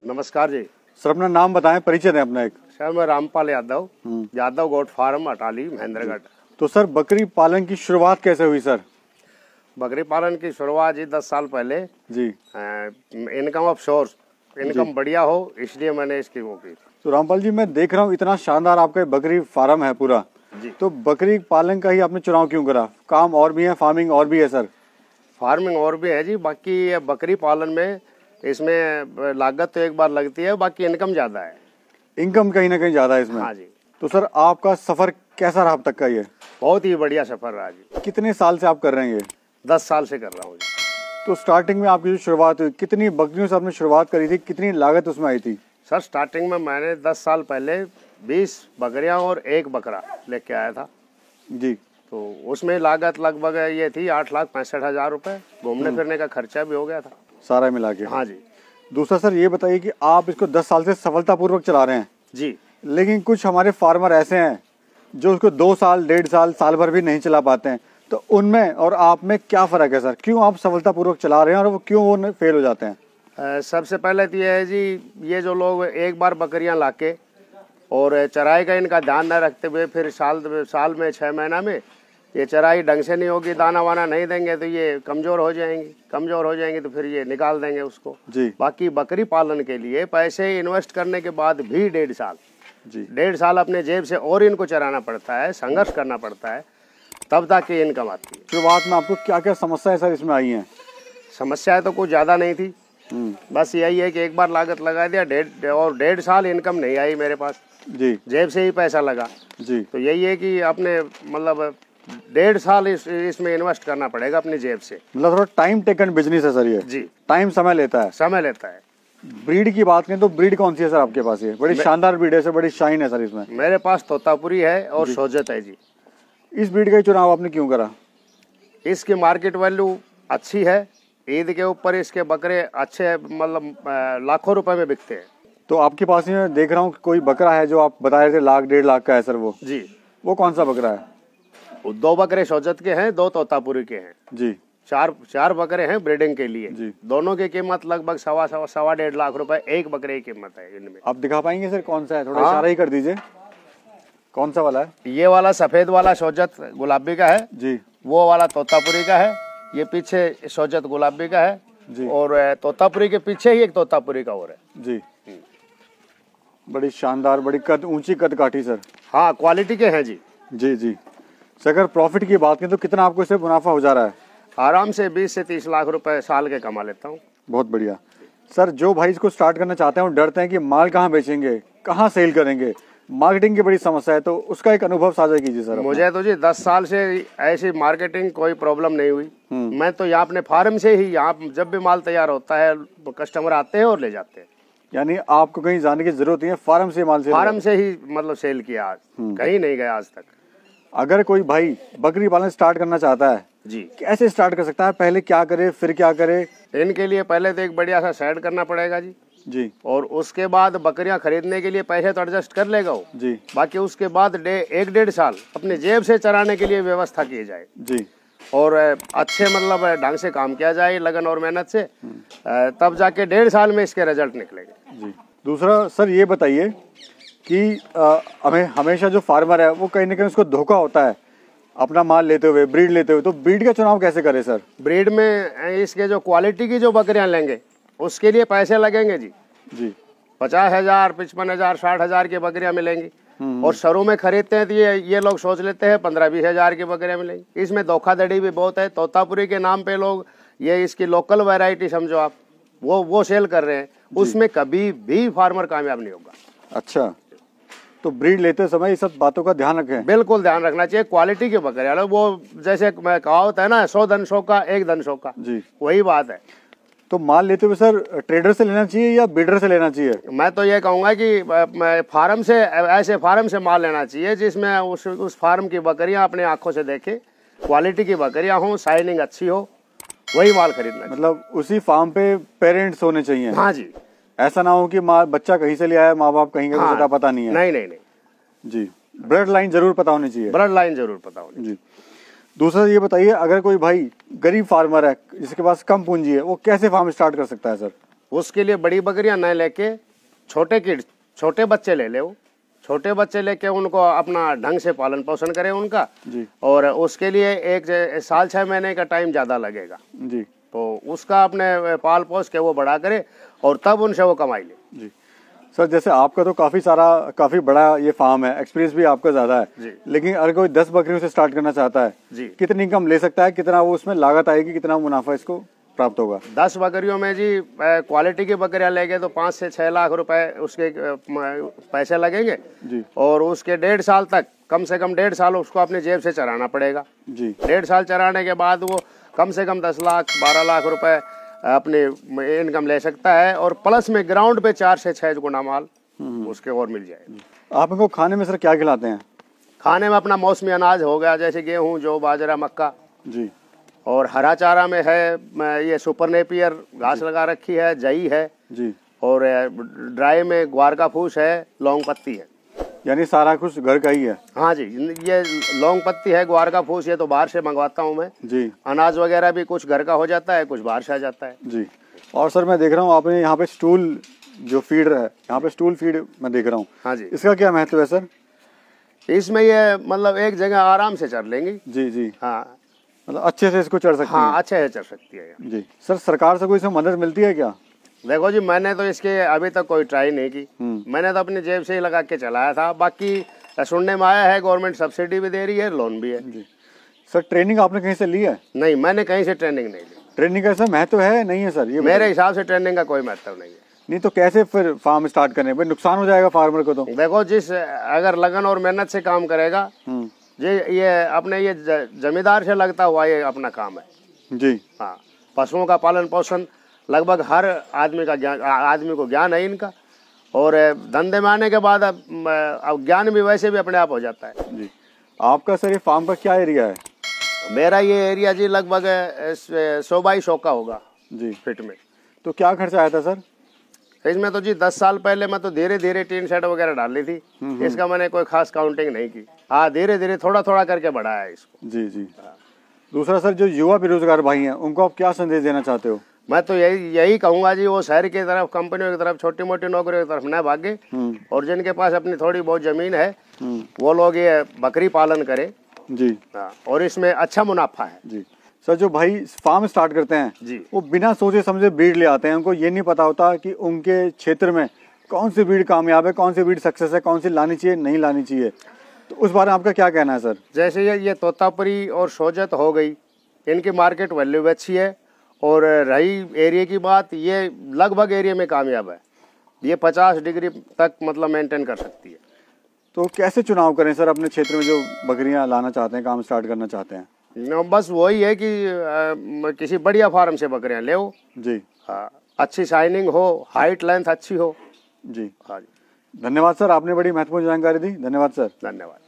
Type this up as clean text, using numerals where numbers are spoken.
नमस्कार जी। सर अपना नाम बताएं, परिचय दें अपना एक। सर मैं रामपाल यादव, यादव गोट फार्म अटाली महेंद्रगढ़। तो सर बकरी पालन की शुरुआत कैसे हुई सर? बकरी पालन की शुरुआत जी 10 साल पहले जी। इनकम ऑफ सोर्स, इनकम बढ़िया हो इसलिए मैंने इसकी वो की। तो रामपाल जी, मैं देख रहा हूँ इतना शानदार आपका बकरी फार्म है पूरा जी। तो बकरी पालन का ही आपने चुनाव क्यों करा? काम और भी है, फार्मिंग और भी है सर? फार्मिंग और भी है जी, बाकी ये बकरी पालन में इसमें लागत तो एक बार लगती है, बाकी इनकम ज्यादा है। इनकम कहीं ना कहीं ज्यादा है इसमें। हाँ जी। तो सर आपका सफर कैसा रहा अब तक का? ये बहुत ही बढ़िया सफर रहा जी। कितने साल से आप कर रहे हैं ये? 10 साल से कर रहा हूँ जी। तो स्टार्टिंग में आपकी जो शुरुआत हुई, कितनी बकरियों से आपने शुरुआत करी थी, कितनी लागत उसमें आई थी? सर स्टार्टिंग में मैंने 10 साल पहले 20 बकरियां और 1 बकरा लेके आया था जी। तो उसमें लागत लगभग ये थी 8,65,000 रुपए। घूमने फिरने का खर्चा भी हो गया था सारा मिला के। हाँ जी। दूसरा सर ये बताइए कि आप इसको 10 साल से सफलतापूर्वक चला रहे हैं जी। लेकिन कुछ हमारे फार्मर ऐसे हैं जो उसको 2 साल, 1.5 साल, साल भर भी नहीं चला पाते हैं, तो उनमें और आप में क्या फर्क है सर? क्यों आप सफलतापूर्वक चला रहे हैं और वो क्यों वो फेल हो जाते हैं? सबसे पहले तो ये है जी, ये जो लोग एक बार बकरियां लाके और चराई का इनका ध्यान न रखते हुए फिर साल में 6 महीना में ये चराई ढंग से नहीं होगी, दाना वाना नहीं देंगे तो ये कमजोर हो जाएंगी तो फिर ये निकाल देंगे उसको जी। बाकी बकरी पालन के लिए पैसे इन्वेस्ट करने के बाद भी 1.5 साल जी, 1.5 साल अपने जेब से और इनको चराना पड़ता है, संघर्ष करना पड़ता है, तब तक ये इनकम आती है। शुरुआत में आपको क्या क्या समस्याएं सर इसमें आई हैं? समस्याएं तो कुछ ज्यादा नहीं थी, बस यही है कि एक बार लागत लगा दिया 1.5 साल इनकम नहीं आई मेरे पास जी, जेब से ही पैसा लगा जी। तो यही है कि अपने मतलब 1.5 साल इसमें इन्वेस्ट करना पड़ेगा अपनी जेब से। मतलब थोड़ा टाइम टेकन बिजनेस है सर ये जी। टाइम समय लेता है। ब्रीड की बात करें तो ब्रीड कौन सी है सर आपके पास? ये बड़ी शानदार ब्रीड है सर, बड़ी शाइन है सर इसमें। मेरे पास तोतापुरी है और सोजत है जी। इस ब्रीड का चुनाव आपने क्यों करा? इसकी मार्केट वैल्यू अच्छी है, ईद के ऊपर इसके बकरे अच्छे मतलब लाखों रुपए में बिकते हैं। तो आपके पास में देख रहा हूँ कोई बकरा है जो आप बता रहे थे 1 लाख 1.5 लाख का है सर वो जी। वो कौन सा बकरा है? 2 बकरे सोजत के हैं, 2 तोतापुरी के हैं जी। 4 बकरे हैं ब्रीडिंग के लिए जी। दोनों की कीमत लगभग 1.25 लाख रुपए एक बकरे की कीमत है इनमें। आप दिखा पाएंगे सर कौन सा है? थोड़ा इशारा ही कर दीजिए, कौन सा वाला है? ये वाला सफेद वाला सोजत गुलाबी का है जी, वो वाला तोतापुरी का है, ये पीछे सोजत गुलाबी का है जी, और तोतापुरी के पीछे ही एक तोतापुरी का और है जी। बड़ी शानदार, बड़ी ऊंची कद काठी सर। हाँ, क्वालिटी के हैं जी जी जी। सर अगर प्रॉफिट की बात करें तो कितना आपको इससे मुनाफा हो जा रहा है? आराम से 20 से 30 लाख रुपए साल के कमा लेता हूँ। बहुत बढ़िया सर। जो भाई इसको स्टार्ट करना चाहते हैं वो डरते हैं कि माल कहाँ बेचेंगे, कहाँ सेल करेंगे, मार्केटिंग की बड़ी समस्या है, तो उसका एक अनुभव साझा कीजिए सर। मुझे तो जी 10 साल से ऐसी मार्केटिंग कोई प्रॉब्लम नहीं हुई। मैं तो यहाँ अपने फार्म से ही, यहाँ जब भी माल तैयार होता है कस्टमर आते हैं और ले जाते हैं। यानी आपको कहीं जाने की जरूरत नहीं है, फार्म से माल फार्म से ही मतलब सेल किया आज, कहीं नहीं गया आज तक। अगर कोई भाई बकरी पालन स्टार्ट करना चाहता है जी, कैसे स्टार्ट कर सकता है? पहले क्या करे, फिर क्या करे? इनके लिए पहले तो एक बढ़िया सा शेड करना पड़ेगा जी जी, और उसके बाद बकरियां खरीदने के लिए पैसे तो एडजस्ट कर लेगा वो जी। बाकी उसके बाद 1.5 साल अपने जेब से चराने के लिए व्यवस्था की जाए जी, और अच्छे मतलब ढंग से काम किया जाए लगन और मेहनत से, तब जाके 1.5 साल में इसके रिजल्ट निकलेंगे जी। दूसरा सर ये बताइए कि हमें हमेशा जो फार्मर है वो कहीं ना कहीं उसको धोखा होता है अपना माल लेते हुए, ब्रीड लेते हुए, तो ब्रीड का चुनाव कैसे करे सर? ब्रीड में इसके जो क्वालिटी की जो बकरियां लेंगे उसके लिए पैसे लगेंगे जी जी। 50,000, 55,000, 60,000 की बकरियां मिलेंगी, और शरू में खरीदते हैं तो ये लोग सोच लेते हैं 15-20 हजार की बकरियां मिलेंगी। इसमें धोखाधड़ी भी बहुत है। तोतापुरी के नाम पे लोग ये इसकी लोकल वैरायटी समझो आप, वो सेल कर रहे हैं, उसमें कभी भी फार्मर कामयाब नहीं होगा। अच्छा, तो ब्रीड लेते समय इस सब बातों का ध्यान रखें। बिल्कुल ध्यान रखना चाहिए। क्वालिटी की बकरियां, वो जैसे मैं कहावत है ना, 100 धन सौ का 1 धन सौ का जी, वही बात है। तो माल लेते हुए सर ट्रेडर से लेना चाहिए या ब्रीडर से लेना चाहिए? मैं तो ये कहूँगा कि फार्म से, ऐसे फार्म से माल लेना चाहिए जिसमें उस फार्म की बकरियां अपने आंखों से देखे, क्वालिटी की बकरियां हो, शाइनिंग अच्छी हो, वही माल खरीदना। मतलब उसी फार्म पे पेरेंट्स होने चाहिए? हाँ जी। ऐसा ना हो कि बच्चा कहीं से ले आया, माँ बाप कहीं का पता नहीं है। नहीं नहीं नहीं जी, ब्लड लाइन जरूर पता होनी चाहिए। ब्लड लाइन जरूर पता होनी जी। दूसरा ये बताइए, अगर कोई भाई गरीब फार्मर है जिसके पास कम पूंजी है, वो कैसे फार्म स्टार्ट कर सकता है सर? उसके लिए बड़ी बकरियां न लेके छोटे बच्चे ले ले, वो छोटे बच्चे लेके उनको अपना ढंग से पालन पोषण करें उनका जी। और उसके लिए 1 साल 6 महीने का टाइम ज़्यादा लगेगा जी। तो उसका अपने पाल पोस के वो बड़ा करे और तब उनसे वो कमाई ले। जी सर, जैसे आपका तो काफ़ी बड़ा ये फार्म है, एक्सपीरियंस भी आपका ज़्यादा है जी। लेकिन अगर कोई 10 बकरियों से स्टार्ट करना चाहता है जी, कितनी इनकम ले सकता है, कितना वो उसमें लागत आएगी, कितना मुनाफा इसको प्राप्त होगा? 10 बकरियों में जी क्वालिटी की बकरियां लेंगे तो 5 से 6 लाख रुपए उसके पैसे लगेंगे जी। और उसके 1.5 साल तक, कम से कम 1.5 साल उसको अपनी जेब से चराना पड़ेगा जी। 1.5 साल चराने के बाद वो कम से कम 10 लाख 12 लाख रुपए अपनी इनकम ले सकता है और प्लस में ग्राउंड पे 4 से 6 गुना माल उसके और मिल जाएगा। आप इनको खाने में सर क्या खिलाते हैं? खाने में अपना मौसमी अनाज हो गया, जैसे गेहूं, जौ, बाजरा, मक्का जी। और हरा चारा में है ये सुपर नेपियर घास लगा रखी है, जई है जी। और ड्राई में ग्वार का फूस है, लौंग पत्ती है। यानी सारा कुछ घर का ही है? हाँ जी, ये लौंग पत्ती है, ग्वार का फूस, ये तो बाहर से मंगवाता हूँ मैं जी। अनाज वगैरह भी कुछ घर का हो जाता है, कुछ बाहर से आ जाता है जी। और सर मैं देख रहा हूँ आपने यहाँ पे स्टूल जो फीड है, यहाँ पे स्टूल फीड मैं देख रहा हूँ। हाँ जी। इसका क्या महत्व है सर? इसमें ये मतलब एक जगह आराम से चढ़ लेंगी। जी। जी। हाँ, मतलब अच्छे से इसको चढ़ सकती है? हाँ, अच्छे से चढ़ सकती है। जी। सर सरकार से कोई इसमें मदद मिलती है क्या? देखो जी, मैंने तो इसके अभी तक कोई ट्राई नहीं की, मैंने तो अपनी जेब से ही लगा के चलाया था। बाकी सुनने में आया है गवर्नमेंट सब्सिडी भी दे रही है, लोन भी है। जी। सर ट्रेनिंग आपने कहीं से ली है? नहीं, मैंने कहीं से ट्रेनिंग नहीं ली। ट्रेनिंग का सर महत्व है नहीं है सर? ये मेरे हिसाब से ट्रेनिंग का कोई महत्व नहीं है। नहीं तो कैसे फिर फार्म स्टार्ट करने भाई, नुकसान हो जाएगा फार्मर को तो। देखो, जिस अगर लगन और मेहनत से काम करेगा, ये अपने ये जमींदार से लगता हुआ ये अपना काम है जी। हाँ, पशुओं का पालन पोषण लगभग हर आदमी को ज्ञान है इनका और धंधे में आने के बाद अब ज्ञान भी वैसे भी अपने आप हो जाता है जी। आपका सर ये फार्म का क्या एरिया है? मेरा ये एरिया जी लगभग 100 बाई 100 का होगा जी फीट में। तो क्या खर्चा आया था सर इसमें? तो जी 10 साल पहले मैं तो धीरे धीरे टीन शेड वगैरह डाल ली थी, इसका मैंने कोई खास काउंटिंग नहीं की। हाँ, धीरे धीरे थोड़ा थोड़ा करके बढ़ाया है इसको। जी जी। दूसरा सर, जो युवा बेरोजगार भाई हैं उनको आप क्या संदेश देना चाहते हो? मैं तो यही कहूंगा जी, वो शहर की तरफ, कंपनियों की तरफ, छोटी मोटी नौकरियों की तरफ न भागे और जिनके पास अपनी थोड़ी बहुत जमीन है वो लोग ये बकरी पालन करें जी। और इसमें अच्छा मुनाफा है जी। सर जो भाई फार्म स्टार्ट करते हैं जी, वो बिना सोचे समझे ब्रीड ले आते हैं। उनको ये नहीं पता होता कि उनके क्षेत्र में कौन सी ब्रीड कामयाब है, कौन सी ब्रीड सक्सेस है, कौन सी लानी चाहिए, नहीं लानी चाहिए। तो उस बारे में आपका क्या कहना है सर? जैसे ये तोतापुरी और सोजत हो गई, इनकी मार्केट वैल्यू भी अच्छी है और रही एरिया की बात, ये लगभग एरिया में कामयाब है। ये 50 डिग्री तक मतलब मेंटेन कर सकती है। तो कैसे चुनाव करें सर अपने क्षेत्र में जो बकरियां लाना चाहते हैं, काम स्टार्ट करना चाहते हैं? बस वही है कि किसी बढ़िया फार्म से बकरियां ले जी। हाँ, अच्छी शाइनिंग हो, हाइट लेंथ अच्छी हो जी। हाँ जी। धन्यवाद सर, आपने बड़ी महत्वपूर्ण जानकारी दी। धन्यवाद सर। धन्यवाद।